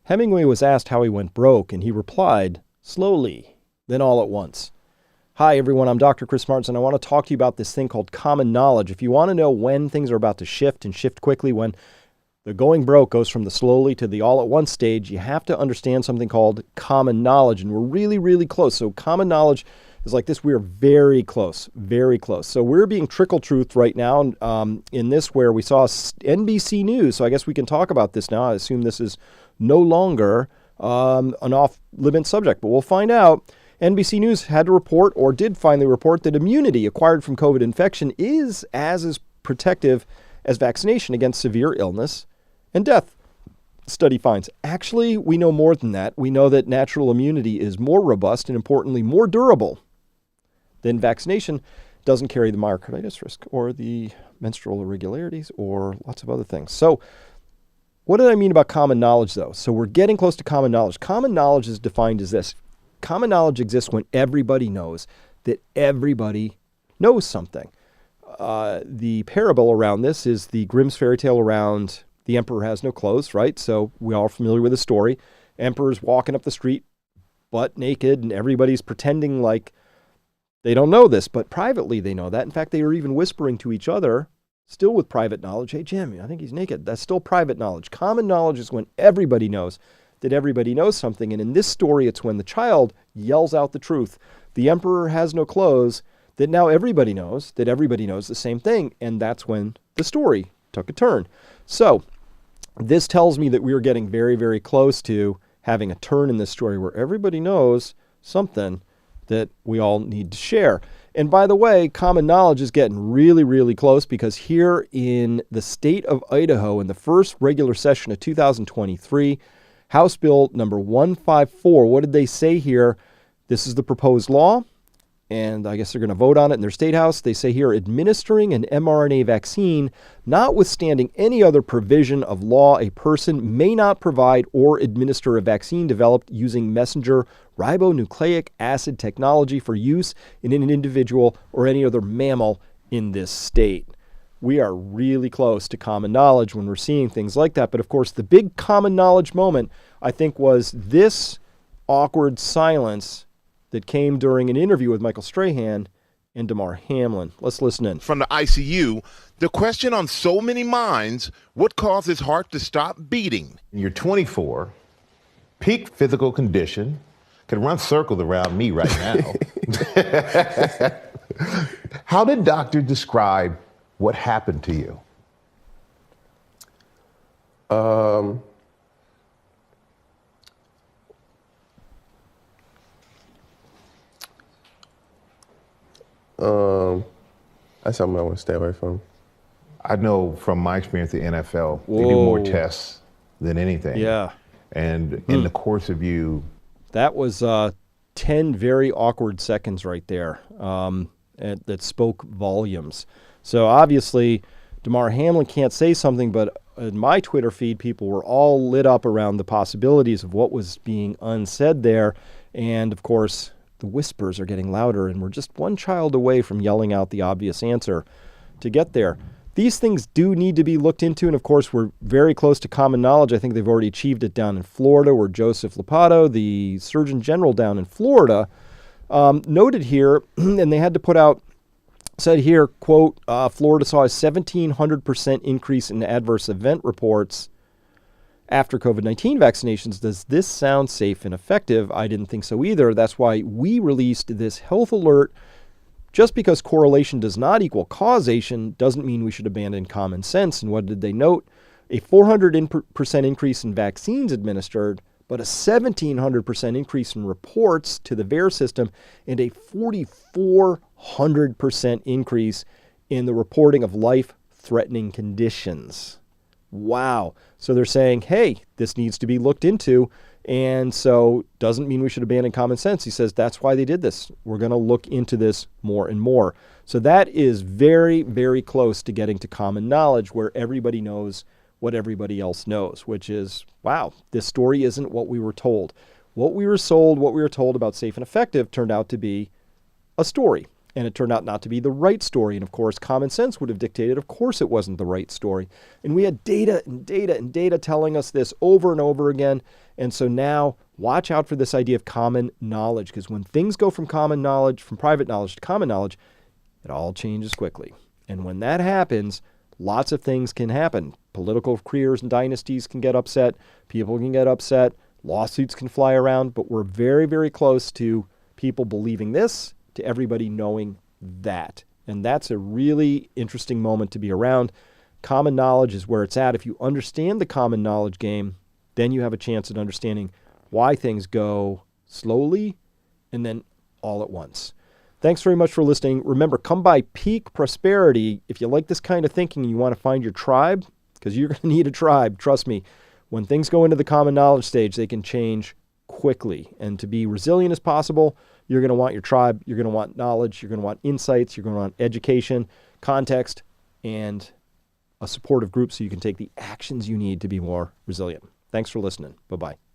Hemingway was asked how he went broke, and he replied, slowly, then all at once. Hi, everyone. I'm Dr. Chris Martins, and I want to talk to you about this thing called common knowledge. If you want to know when things are about to shift and shift quickly, when the going broke goes from the slowly to the all at once stage, you have to understand something called common knowledge, and we're really, really close. So common knowledge is like this. We are very close, very close. So we're being trickle truth right now in this where we saw NBC News. So I guess we can talk about this now. I assume this is no longer an off-limit subject, but we'll find out. NBC News had to report, or did finally report, that immunity acquired from COVID infection is as protective as vaccination against severe illness and death. Study finds. Actually, we know more than that. We know that natural immunity is more robust and, importantly, more durable than vaccination. Doesn't carry the myocarditis risk or the menstrual irregularities or lots of other things. So what did I mean about common knowledge, though? So we're getting close to common knowledge. Common knowledge is defined as this. Common knowledge exists when everybody knows that everybody knows something. The parable around this is the Grimm's fairy tale around the emperor has no clothes, right? So we all are familiar with the story. Emperor's walking up the street butt naked, and everybody's pretending like they don't know this, but privately they know that. In fact, they are even whispering to each other, still with private knowledge, hey, Jim, I think he's naked. That's still private knowledge. Common knowledge is when everybody knows that everybody knows something. And in this story, it's when the child yells out the truth. The emperor has no clothes, that now everybody knows that everybody knows the same thing. And that's when the story took a turn. So this tells me that we are getting very, very close to having a turn in this story where everybody knows something that we all need to share. And by the way, common knowledge is getting really, really close, because here in the state of Idaho, in the first regular session of 2023, House Bill number 154, what did they say here? This is the proposed law, and I guess they're going to vote on it in their state house. They say here, administering an mRNA vaccine, notwithstanding any other provision of law, a person may not provide or administer a vaccine developed using messenger ribonucleic acid technology for use in an individual or any other mammal in this state. We are really close to common knowledge when we're seeing things like that. But of course, the big common knowledge moment, I think, was this awkward silence that came during an interview with Michael Strahan and Damar Hamlin. Let's listen in. From the ICU, the question on so many minds, what causes heart to stop beating? You're 24, peak physical condition, could run circles around me right now. How did doctor describe what happened to you? That's something I want to stay away from. I know from my experience at NFL, they do more tests than anything. Yeah. And in the course of you... That was 10 very awkward seconds right there that spoke volumes. So obviously, Damar Hamlin can't say something, but in my Twitter feed, people were all lit up around the possibilities of what was being unsaid there. And of course, the whispers are getting louder, and we're just one child away from yelling out the obvious answer to get there. These things do need to be looked into, and of course, we're very close to common knowledge. I think they've already achieved it down in Florida, where Joseph Ladapo, the Surgeon General down in Florida, noted here, and they had to put out, said here, quote, Florida saw a 1,700% increase in adverse event reports after COVID-19 vaccinations. Does this sound safe and effective? I didn't think so either. That's why we released this health alert. Just because correlation does not equal causation doesn't mean we should abandon common sense. And what did they note? A 400% increase in vaccines administered, but a 1,700% increase in reports to the VAERS system, and a 4,400% increase in the reporting of life-threatening conditions. Wow. So they're saying, hey, this needs to be looked into. And so doesn't mean we should abandon common sense. He says that's why they did this. We're going to look into this more and more. So that is very, very close to getting to common knowledge, where everybody knows what everybody else knows, which is, wow, this story isn't what we were told. What we were told about safe and effective turned out to be a story. And it turned out not to be the right story. And of course, common sense would have dictated, of course, it wasn't the right story. And we had data and data and data telling us this over and over again. And so now watch out for this idea of common knowledge, because when things go from common knowledge, from private knowledge to common knowledge, it all changes quickly. And when that happens, lots of things can happen. Political careers and dynasties can get upset. People can get upset. Lawsuits can fly around. But we're very, very close to people believing this, to everybody knowing that. And that's a really interesting moment to be around. Common knowledge is where it's at. If you understand the common knowledge game, then you have a chance at understanding why things go slowly and then all at once. Thanks very much for listening. Remember, come by Peak Prosperity if you like this kind of thinking and you want to find your tribe, because you're going to need a tribe. Trust me, when things go into the common knowledge stage, they can change quickly. And to be resilient as possible, you're going to want your tribe, you're going to want knowledge, you're going to want insights, you're going to want education, context, and a supportive group so you can take the actions you need to be more resilient. Thanks for listening. Bye-bye.